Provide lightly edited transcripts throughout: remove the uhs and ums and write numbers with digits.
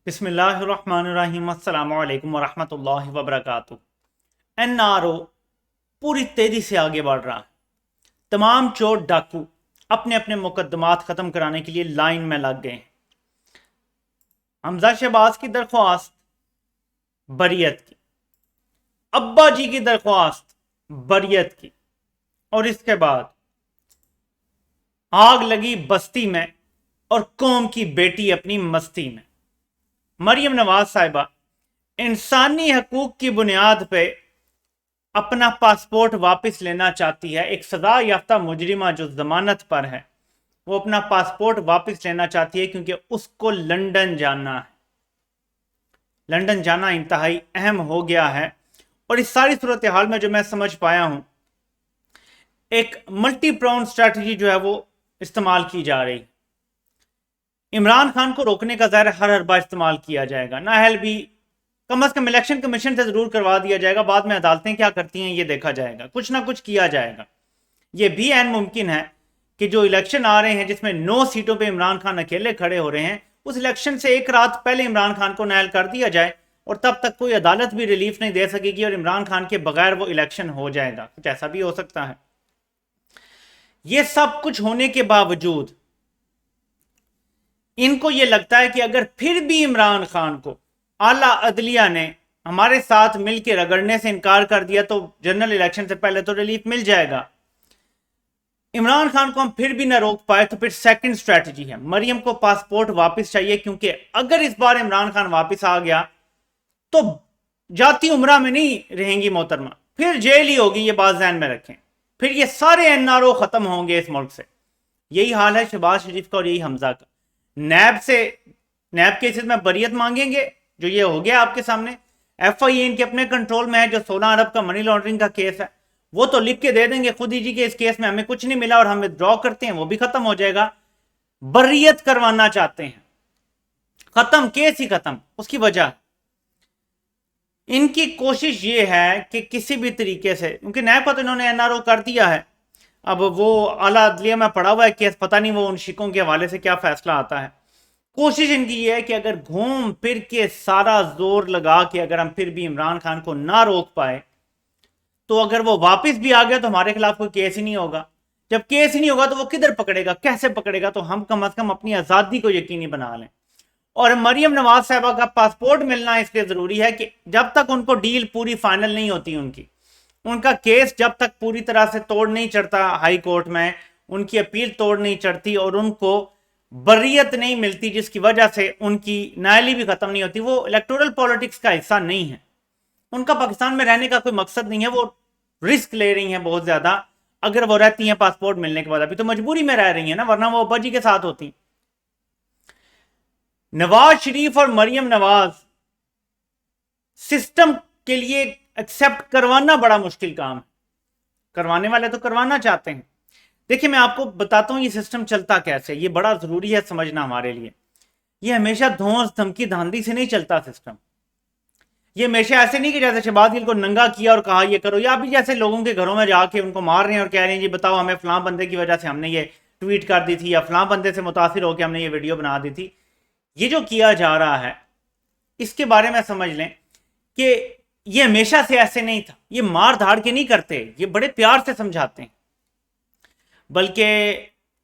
बिस्मिल्लाहिर्रहमानिर्रहीम अस्सलामु अलैकुम वरहमतुल्लाहि वबरकातुहू। एनआरओ पूरी तेजी से आगे बढ़ रहा है। तमाम चोर डाकू अपने अपने मुकदमात खत्म कराने के लिए लाइन में लग गए हैं। हमजा शहबाज की दरख्वास्त बरियत की, अब्बा जी की दरख्वास्त बरियत की, और इसके बाद आग लगी बस्ती में और कौम की बेटी अपनी मस्ती में। मरियम नवाज साहिबा इंसानी हकूक की बुनियाद पे अपना पासपोर्ट वापस लेना चाहती है। एक सजा याफ्ता मुजरिमा जो जमानत पर है वो अपना पासपोर्ट वापस लेना चाहती है क्योंकि उसको लंदन जाना है। लंदन जाना इंतहाई अहम हो गया है। और इस सारी सूरत हाल में जो मैं समझ पाया हूं, एक मल्टी प्राउंड स्ट्रैटेजी जो है वो इस्तेमाल की जा रही। इमरान खान को रोकने का ज़ाहिर हर बार इस्तेमाल किया जाएगा। नाहल भी कम अज कम इलेक्शन कमीशन से जरूर करवा दिया जाएगा। बाद में अदालतें क्या करती हैं ये देखा जाएगा। कुछ ना कुछ किया जाएगा। ये भी ऐन मुमकिन है कि जो इलेक्शन आ रहे हैं जिसमें 9 सीटों पे इमरान खान अकेले खड़े हो रहे हैं, उस इलेक्शन से एक रात पहले इमरान खान को नाहल कर दिया जाए और तब तक कोई अदालत भी रिलीफ नहीं दे सकेगी और इमरान खान के बगैर वो इलेक्शन हो जाएगा। कुछ ऐसा भी हो सकता है। ये सब कुछ होने के बावजूद इनको ये लगता है कि अगर फिर भी इमरान खान को आला अदलिया ने हमारे साथ मिलकर रगड़ने से इनकार कर दिया तो जनरल इलेक्शन से पहले तो रिलीफ मिल जाएगा। इमरान खान को हम फिर भी ना रोक पाए तो फिर सेकंड स्ट्रैटेजी है, मरियम को पासपोर्ट वापस चाहिए, क्योंकि अगर इस बार इमरान खान वापस आ गया तो जाती उम्रा में नहीं रहेंगी मोहतरमा, फिर जेल ही होगी। ये बात ध्यान में रखें। फिर ये सारे एनआरओ खत्म होंगे इस मुल्क से। यही हाल है शहबाज शरीफ का और यही हमजा का। नैब केसेस में बरियत मांगेंगे, जो ये हो गया आपके सामने। एफआईए इनके अपने कंट्रोल में है। जो 16 अरब का मनी लॉन्ड्रिंग का केस है वो तो लिख के दे देंगे खुद ही जी के इस केस में हमें कुछ नहीं मिला और हम विथड्रॉ करते हैं, वो भी खत्म हो जाएगा। बरियत करवाना चाहते हैं, खत्म, केस ही खत्म। उसकी वजह इनकी कोशिश ये है कि किसी भी तरीके से, क्योंकि नैब का तो इन्होंने एनआरओ कर दिया है, अब वो आला अदलिया में पड़ा हुआ है केस, पता नहीं वो उन शिकों के हवाले से क्या फैसला आता है। कोशिश इनकी ये है कि अगर घूम फिर के सारा जोर लगा के अगर हम फिर भी इमरान खान को ना रोक पाए तो अगर वो वापस भी आ गया तो हमारे खिलाफ कोई केस ही नहीं होगा। जब केस ही नहीं होगा तो वो किधर पकड़ेगा, कैसे पकड़ेगा? तो हम कम अज कम अपनी आज़ादी को यकीनी बना लें। और मरियम नवाज साहबा का पासपोर्ट मिलना इसलिए ज़रूरी है कि जब तक उनको डील पूरी फाइनल नहीं होती, उनका केस जब तक पूरी तरह से तोड़ नहीं चढ़ता हाई कोर्ट में, उनकी अपील तोड़ नहीं चढ़ती और उनको बरियत नहीं मिलती, जिसकी वजह से उनकी नायली भी खत्म नहीं होती, वो इलेक्टोरल पॉलिटिक्स का हिस्सा नहीं है। उनका पाकिस्तान में रहने का कोई मकसद नहीं है। वो रिस्क ले रही हैं बहुत ज्यादा। अगर वो रहती हैं पासपोर्ट मिलने के बाद, अभी तो मजबूरी में रह रही है ना, वरना वो अब्बा जी के साथ होती। नवाज शरीफ और मरियम नवाज सिस्टम के लिए एक्सेप्ट करवाना बड़ा मुश्किल काम है। करवाने वाले तो करवाना चाहते हैं। देखिए मैं आपको बताता हूं ये सिस्टम चलता कैसे, ये बड़ा जरूरी है समझना हमारे लिए। ये हमेशा धौंस धमकी धांधी से नहीं चलता सिस्टम। ये हमेशा ऐसे नहीं कि जैसे शहबाज गिल को नंगा किया और कहा ये करो, या अभी जैसे लोगों के घरों में जाके उनको मार रहे हैं और कह रहे हैं जी बताओ हमें फलां बंदे की वजह से हमने ये ट्वीट कर दी थी या फलां बंदे से मुतासिर होकर हमने ये वीडियो बना दी थी। ये जो किया जा रहा है इसके बारे में समझ लें कि ये हमेशा से ऐसे नहीं था। ये मार धाड़ के नहीं करते, ये बड़े प्यार से समझाते हैं। बल्कि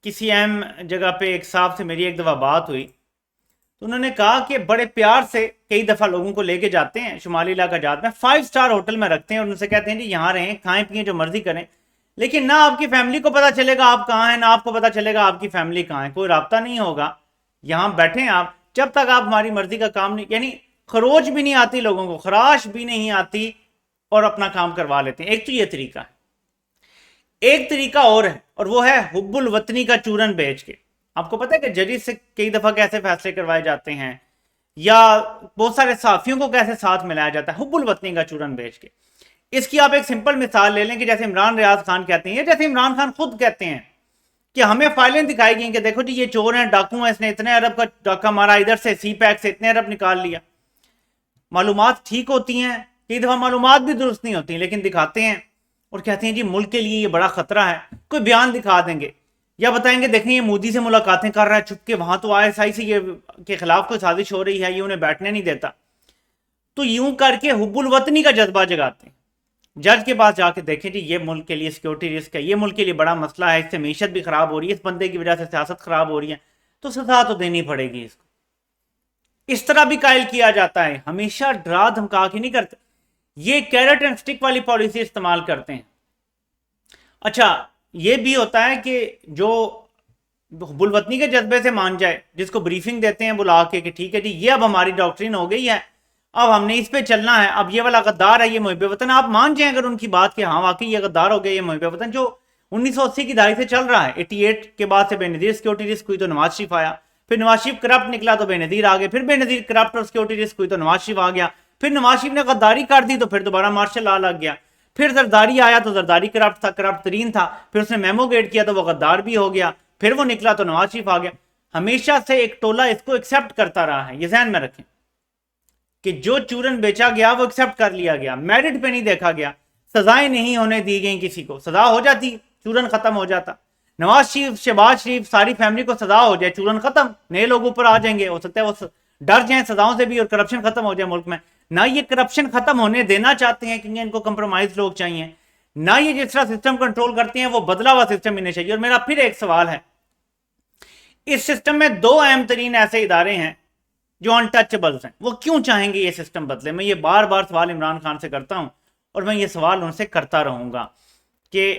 किसी अहम जगह पे एक साहब से मेरी एक दफ़ा बात हुई तो उन्होंने कहा कि बड़े प्यार से कई दफ़ा लोगों को लेके जाते हैं शुमाली इलाका जात में, 5 स्टार होटल में रखते हैं और उनसे कहते हैं जी यहाँ रहें, खाएं पिए, जो मर्जी करें, लेकिन ना आपकी फैमिली को पता चलेगा आप कहाँ हैं, ना आपको पता चलेगा आपकी फैमिली कहाँ है, कोई राब्ता नहीं होगा। यहाँ बैठे आप जब तक आप हमारी मर्जी का काम नहीं, यानी खरोच भी नहीं आती लोगों को, खराश भी नहीं आती और अपना काम करवा लेते हैं। एक तो ये तरीका है। एक तरीका और है और वो है हुब्बुल वतनी का चूरन बेच के। आपको पता है कि जजेस से कई दफा कैसे फैसले करवाए जाते हैं या बहुत सारे साफियों को कैसे साथ मिलाया जाता है हुब्बुल वतनी का चूरन बेच के। इसकी आप एक सिंपल मिसाल ले लें कि जैसे इमरान रियाज खान कहते हैं, जैसे इमरान खान खुद कहते हैं कि हमें फाइलें दिखाई गई कि देखो जी ये चोर है, डाकू है, इसने इतने अरब का डाका मारा, इधर से सी पैक से इतने अरब निकाल लिया। मालूमात ठीक होती हैं, कई दफा मालूमात भी दुरुस्त नहीं होती, लेकिन दिखाते हैं और कहते हैं जी मुल्क के लिए ये बड़ा खतरा है, कोई बयान दिखा देंगे। या बताएंगे देखें ये मोदी से मुलाकातें कर रहा है चुपके, वहां तो आईएसआई से ये के खिलाफ कोई साजिश हो रही है, ये उन्हें बैठने नहीं देता। तो यूं करके हुब्बुल वतनी का जज्बा जगाते हैं। जज के पास जाके देखें जी ये मुल्क के लिए सिक्योरिटी रिस्क है, ये मुल्क के लिए बड़ा मसला है, इससे मीशत भी खराब हो रही है, इस बंदे की वजह से सियासत खराब हो रही है, तो सजा तो देनी पड़ेगी इसको। इस तरह भी कायल किया जाता है, हमेशा डरा धमका के नहीं करते, ये कैरेट एंड स्टिक वाली पॉलिसी इस्तेमाल करते हैं। अच्छा ये भी होता है कि जो बुलवतनी के जज्बे से मान जाए, जिसको ब्रीफिंग देते हैं बुला के कि ठीक है जी ये अब हमारी डॉक्ट्रिन हो गई है, अब हमने इस पे चलना है, अब ये वाला गद्दार है, ये मुहिब वतन, आप मान जाए अगर उनकी बात कि हाँ वाकई ये गद्दार हो गया, ये मुहिब वतन जो 1980 की दहाई से चल रहा है। 88 के बाद से बेनजीर सिक्योरिटी रिस्क हुई तो नवाज शरीफ आया, फिर नवाज शरीफ करप्ट निकला तो बेनजीर आ गए, फिर बेनजीर करप्ट और सिक्योरिटी रिस्क हुई तो नवाज शरीफ आ गया, फिर नवाज शरीफ ने गद्दारी कर दी तो फिर दोबारा मार्शल लॉ लग गया, फिर जरदारी आया तो जरदारी करप्ट था, करप्ट तरीन था, फिर उसने मेमो गेट किया तो वो गद्दार भी हो गया, फिर वो निकला तो नवाज शरीफ आ गया। हमेशा से एक टोला इसको एक्सेप्ट करता रहा है, ये ध्यान में रखें कि जो चूरन बेचा गया वो एक्सेप्ट कर लिया गया, मेरिट पे नहीं देखा गया, सजाएं नहीं होने दी गई, किसी को सजा हो जाती चूरन खत्म हो जाता। नवाज शरीफ, शहबाज शरीफ, सारी फैमिली को सजा हो जाए, चूरन खत्म, नए लोग ऊपर आ जाएंगे, हो सकता है वो डर जाए सजाओं से भी और करप्शन खत्म हो जाए मुल्क में। ना ये करप्शन खत्म होने देना चाहते हैं क्योंकि इनको कंप्रोमाइज लोग चाहिए, ना ये जिस तरह सिस्टम कंट्रोल करते हैं वो बदला हुआ सिस्टम इन्हें चाहिए। और मेरा फिर एक सवाल है, इस सिस्टम में दो अहम तरीन ऐसे इदारे हैं जो अनटचेबल्स हैं, वो क्यों चाहेंगे ये सिस्टम बदले? मैं ये बार बार सवाल इमरान खान से करता हूं और मैं ये सवाल उनसे करता रहूंगा कि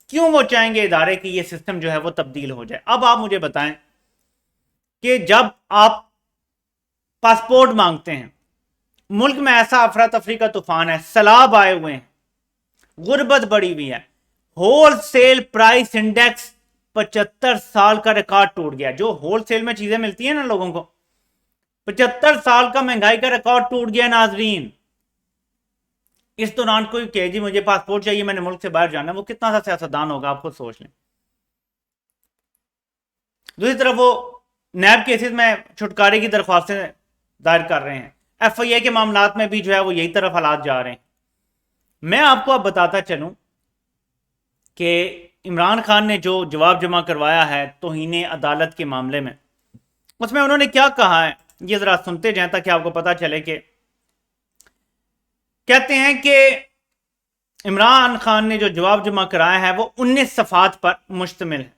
क्यों वो चाहेंगे इदारे कि ये सिस्टम जो है वो तब्दील हो जाए। अब आप मुझे बताएं कि जब आप पासपोर्ट मांगते हैं, मुल्क में ऐसा अफरा तफरी का तूफान है, सैलाब आए हुए हैं, गुर्बत बढ़ी हुई है, होल सेल प्राइस इंडेक्स 75 साल का रिकॉर्ड टूट गया। जो होल सेल में चीजें मिलती है ना लोगों को, 75 साल का महंगाई का रिकॉर्ड टूट गया नाजरीन। इस दौरान कोई कहे जी मुझे पासपोर्ट चाहिए, मैंने मुल्क से बाहर जाना, वो कितना सा सियासतदान होगा आप खुद सोच लें। दूसरी तरफ वो नैब केसेस में छुटकारे की दरख्वास्तें दायर कर रहे हैं, एफआईए के मामला में भी जो है वो यही तरफ हालात जा रहे हैं। मैं आपको अब बताता चलूं कि इमरान खान ने जो जवाब जमा करवाया है तौहीन अदालत के मामले में, उसमें उन्होंने क्या कहा है ये जरा सुनते जाएं ताकि आपको पता चले कि कहते हैं कि इमरान खान ने जो जवाब जमा कराया है वो 19 सफ़ात पर मुश्तमिल है।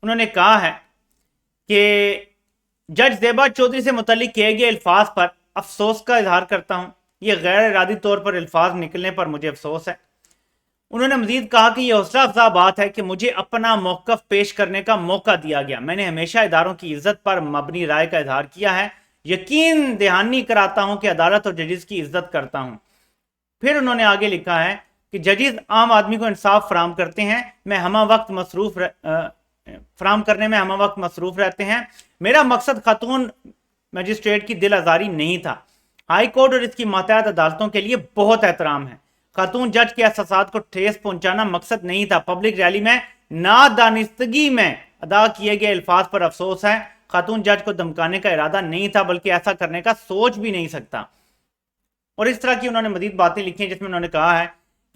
उन्होंने कहा है कि जज ज़ेबा चौधरी से मुतल्लिक किए गए अल्फाज पर अफसोस का इजहार करता हूं, यह गैर इरादी तौर पर अल्फाज निकलने पर मुझे अफसोस है। उन्होंने मजीद कहा कि यह हौसला अफजा बात है कि मुझे अपना मौकफ पेश करने का मौका दिया गया। मैंने हमेशा इदारों की इज्जत पर मबनी राय का इजहार किया है, यकीन दहानी कराता हूं कि अदालत और जजेस की इज्जत करता हूं। फिर उन्होंने आगे लिखा है कि जजेस आम आदमी को इंसाफ फराम करते हैं, मैं हमा वक्त मसरूफ फराम करने में हमा वक्त मसरूफ रहते हैं। मेरा मकसद खातून मजिस्ट्रेट की दिल आज़ारी नहीं था। हाई कोर्ट और इसकी मातहत अदालतों के लिए बहुत एहतराम है। खातून जज के एहसासात को ठेस पहुंचाना मकसद नहीं था। पब्लिक रैली में नादानिस्तगी में अदा किए गए अल्फाज पर अफसोस है। खातून जज को धमकाने का इरादा नहीं था, बल्कि ऐसा करने का सोच भी नहीं सकता। और इस तरह की उन्होंने मजीद बातें लिखी हैं जिसमें उन्होंने कहा है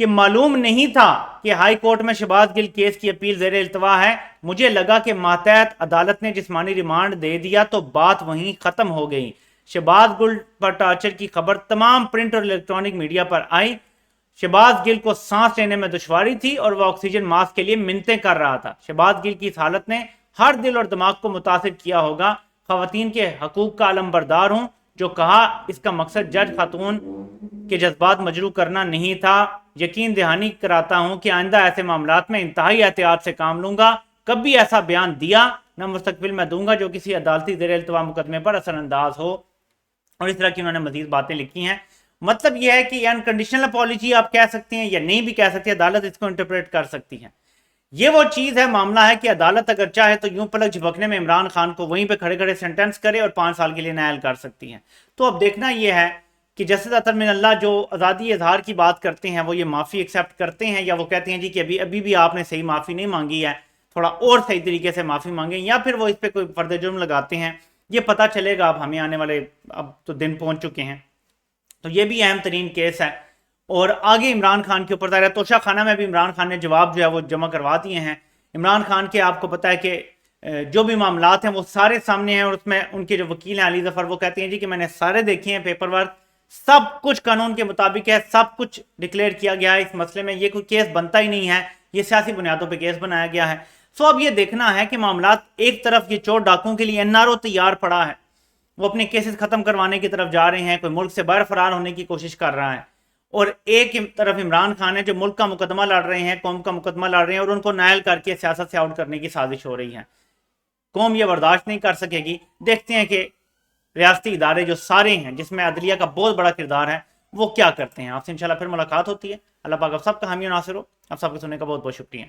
कि मालूम नहीं था कि हाई कोर्ट में शहबाज गिल केस की अपील ज़ेर इल्तवा है। मुझे लगा कि मातहत अदालत ने जिस्मानी रिमांड दे दिया तो बात वहीं ख़त्म हो गई। शहबाज गिल पर टार्चर की खबर तमाम प्रिंट और इलेक्ट्रॉनिक मीडिया पर आई। शहबाज गिल को सांस लेने में दुश्वारी थी और वह ऑक्सीजन मास्क के लिए मिन्नतें कर रहा था। शहबाज गिल की इस हालत ने हर दिल और दिमाग को मुतासिर किया होगा। खवातीन के हकूक का अलमबरदार हूं जो कहा इसका मकसद जज खातून के जज्बात मजरू करना नहीं था। यकीन दहानी कराता हूं कि आइंदा ऐसे मामलात में इंतहाई एहतियात से काम लूंगा। कभी ऐसा बयान दिया न मुस्तकबिल में दूंगा जो किसी अदालती ज़ेर इल्तवा मुकदमे पर असरअंदाज हो। और इस तरह की उन्होंने मजीद बातें लिखी हैं। मतलब यह है कि अनकंडीशनल अपॉलजी आप कह सकते हैं या नहीं भी कह सकते, अदालत इसको इंटरप्रेट कर सकती है। ये वो चीज़ है, मामला है कि अदालत अगर चाहे तो यूं पलक झपकने में इमरान खान को वहीं पे खड़े खड़े सेंटेंस करे और 5 साल के लिए नायल कर सकती है। तो अब देखना यह है कि जस्टिस अतर मिनल्ला जो आज़ादी इजहार की बात करते हैं वो ये माफ़ी एक्सेप्ट करते हैं या वो कहते हैं जी कि अभी भी आपने सही माफ़ी नहीं मांगी है, थोड़ा और सही तरीके से माफ़ी मांगे, या फिर वो इस पर कोई फर्द जुर्म लगाते हैं। ये पता चलेगा अब हमें आने वाले, अब तो दिन पहुँच चुके हैं। तो ये भी अहम तरीन केस है। और आगे इमरान खान के ऊपर दायरा तोशा खाना में भी इमरान खान ने जवाब जो है वो जमा करवा दिए हैं। इमरान खान के आपको पता है कि जो भी मामलात हैं वो सारे सामने हैं, और उसमें उनके जो वकील हैं अली जफर, वो कहते हैं जी कि मैंने सारे देखे हैं पेपर वर्क, सब कुछ कानून के मुताबिक है, सब कुछ डिक्लेयर किया गया है इस मसले में, ये कोई केस बनता ही नहीं है, ये सियासी बुनियादों पर केस बनाया गया है। सो अब ये देखना है कि मामलात, एक तरफ ये चोर डाकुओं के लिए एनआरओ तैयार पड़ा है, वो अपने केसेस खत्म करवाने की तरफ जा रहे हैं, कोई मुल्क से बाहर फरार होने की कोशिश कर रहा है, और एक तरफ इमरान खान है जो मुल्क का मुकदमा लड़ रहे हैं, कौम का मुकदमा लड़ रहे हैं, और उनको नायल करके सियासत से आउट करने की साजिश हो रही है। कौम ये बर्दाश्त नहीं कर सकेगी। देखते हैं कि रियासती इदारे जो सारे हैं, जिसमें अदलिया का बहुत बड़ा किरदार है, वो क्या करते हैं। आपसे इंशाल्लाह फिर मुलाकात होती है। अल्लाह पाक आप सबका हामी नासिर हो। आप सबके सुनने का बहुत बहुत शुक्रिया।